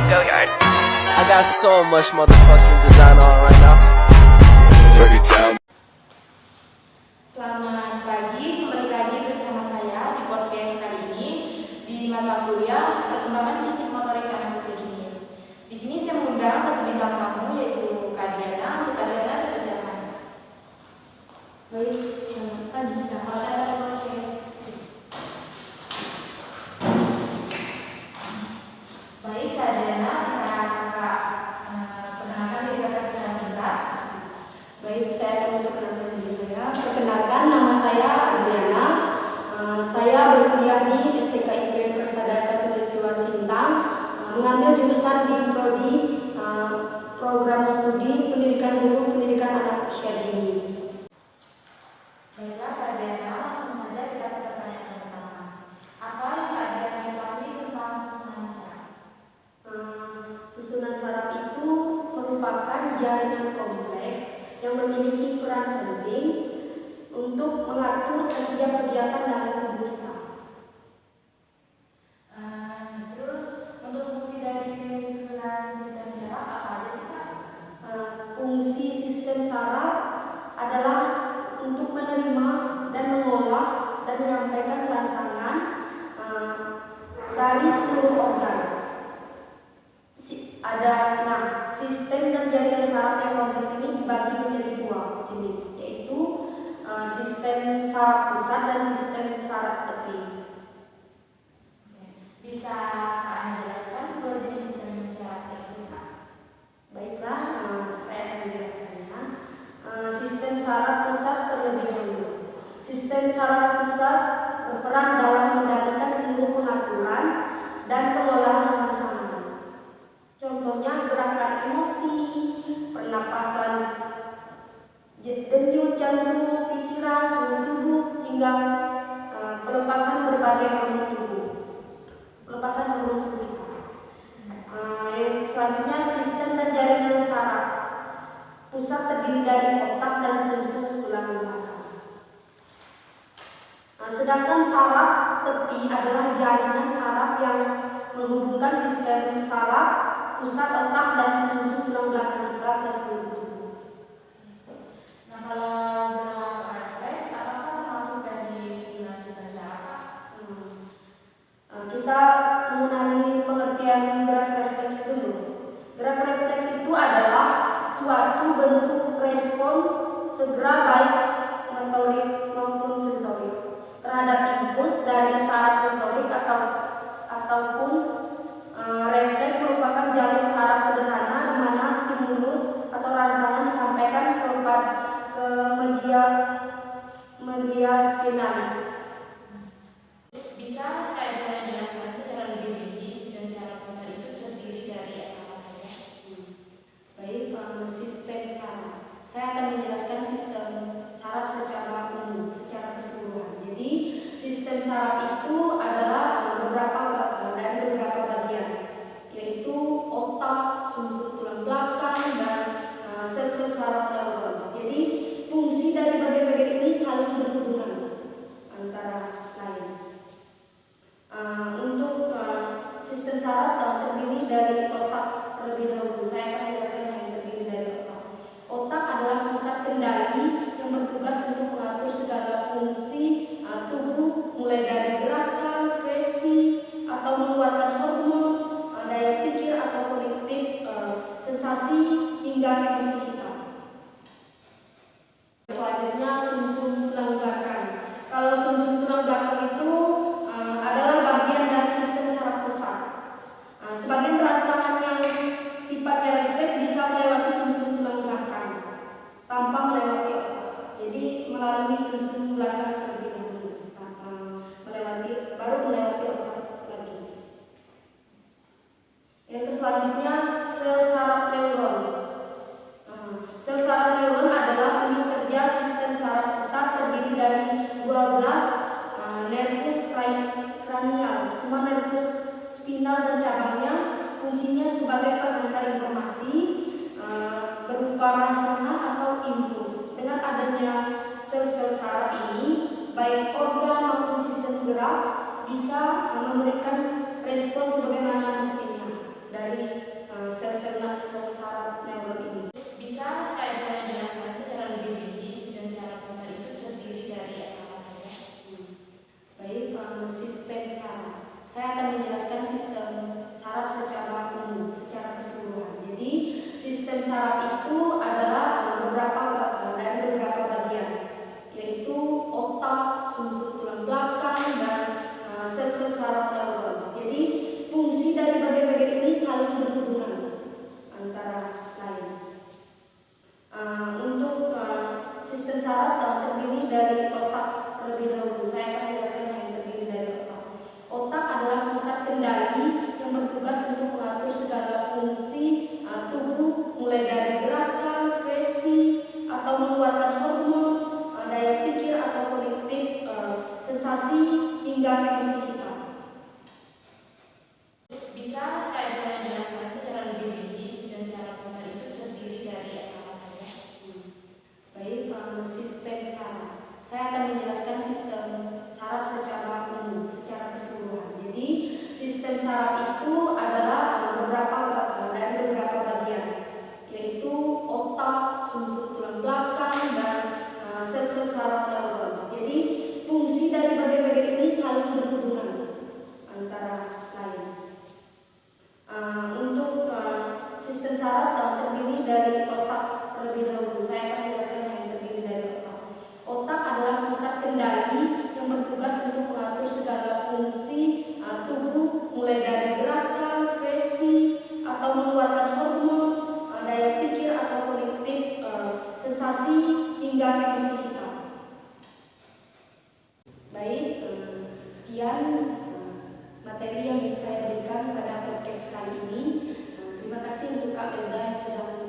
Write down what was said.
go yard. I got so much motherfucking design on right now. Selamat pagi, kembali lagi bersama saya di podcast kali ini di mata kuliah Perkembangan Fisik Motorik Anak Usia Dini. Di sini saya mengundang satu bintang tamu yaitu Kak Diana untuk Diana dipersilakan. Baik, selamat pagi. Kalau ada proses. Baik, Kak Diana, bisa Kakak perkenalkan diri Kakak secara singkat? Baik, saya akan memperkenalkan diri saya. Perkenalkan, nama saya Adriana. Saya berkuliah di STK IPN Persada Katulistiwa Sintang, mengambil jurusan di Prodi Program Studi Pendidikan Guru Pendidikan Anak Usia Dini. Baiklah, Kak Diana, langsung saja kita ke pertanyaan yang pertama. Apa yang Kak Diana ketahui tentang susunan saraf? Susunan saraf itu merupakan jaringan kompleks yang memiliki peran penting untuk mengatur setiap kegiatan dalam tubuh kita. Terus untuk fungsi dari susunan sistem saraf apa aja sih, Kak? Fungsi sistem saraf adalah untuk menerima dan mengolah dan menyampaikan rangsangan dari seluruh organ. Sistem dan jaringan saraf yang kompleks ini dibagi menjadi dua jenis, yaitu sistem saraf pusat dan sistem saraf tepi. Bisa Kak Ana jelaskan dua jenis sistem saraf tersebut, Kak? Baiklah, saya akan menjelaskannya. Sistem saraf pusat terlebih dahulu. Sistem saraf pusat berperan dalam mengendalikan seluruh pengaturan dan pengolahan rangsangan. Contohnya gerakan emosi, pernapasan, denyut jantung, pikiran, suhu tubuh, hingga pelepasan berbagai hormon tubuh. Pelepasan hormon tubuh kita. Yang selanjutnya sistem dan jaringan saraf pusat terdiri dari otak dan sumsum tulang belakang. Sedangkan saraf tepi adalah jaringan saraf yang menghubungkan sistem saraf pusat, otak, dan sumsum tulang belakang kita ke seluruh tubuh. Nah, kalau gerak refleks, apakah termasuk dari susunan sistem saraf, Kak? Kita mengenali pengertian gerak refleks dulu. Gerak refleks itu adalah suatu bentuk respon segera baik motorik maupun sensorik terhadap impuls dari saraf sensorik ataupun refleks merupakan jalur saraf sederhana di mana stimulus atau rangsangan disampaikan ke media spinalis. Bisa Kak Diana jelaskan secara lebih rinci sistem saraf pusat itu terdiri dari apa saja? Baik, sistem saraf. Saya akan menjelaskan sistem saraf secara umum, secara keseluruhan. Jadi, sistem saraf itu adalah dari beberapa bagian, yaitu otak, sumsum tulang belakang, dan sel-sel saraf neuron. Jadi, fungsi dari bagian-bagian ini saling berhubungan antara lain. Untuk sistem saraf terdiri dari otak terlebih dahulu. Saya akan menjelaskan yang terdiri dari otak. Otak adalah pusat kendali yang bertugas untuk mengatur segala fungsi tubuh, mulai dari gerakan, ekspresi, atau mengeluarkan hormon, daya pikir atau kognitif, sensasi hingga emosi kita. Selanjutnya sumsum tulang belakang. Kalau sumsum tulang belakang itu adalah bagian dari sistem saraf pusat. Sebagian rangsangan yang sifatnya refleks bisa melewati sumsum tulang belakang tanpa melewati otak. Jadi melalui sumsum belakang terlebih dahulu, baru melewati otak lagi. Yang selanjutnya sel saraf neuron. Sel saraf neuron adalah unit kerja sistem saraf pusat terdiri dari 12 nervus cranial, semua nervus spinal dan cabangnya fungsinya sebagai pengantar informasi berupa rangsangan atau impuls. Dengan adanya sel-sel saraf ini, baik organ maupun sistem gerak bisa memberikan respon sebagaimana mestinya dari kendali yang bertugas untuk mengatur segala fungsi tubuh, mulai dari gerakan, ekspresi, atau mengeluarkan hormon, daya pikir atau kognitif, sensasi hingga emosi kita. Bisa Kak Ibu menjelaskan secara lebih rinci sistem saraf pusat itu terdiri dari apa saja? Baik, sistem saraf. Saya akan menjelaskan sistem saraf secara umum, secara keseluruhan. Jadi, sistem saraf itu adalah dari beberapa bagian, yaitu otak, sumsum tulang belakang, dan sel-sel saraf neuron. Jadi, fungsi dari bagian-bagian ini saling berhubungan antara lain. Untuk sistem saraf terdiri dari otak terlebih dahulu. Saya akan menjelaskan yang terdiri dari otak. Otak adalah pusat kendali yang bertugas untuk mengatur segala fungsi tubuh, mulai dari gerakan, ekspresi, atau mengeluarkan hormon, daya pikir atau kognitif, sensasi hingga emosi kita. Baik, sekian materi yang bisa saya berikan pada podcast kali ini. Terima kasih untuk Kak Belda yang sudah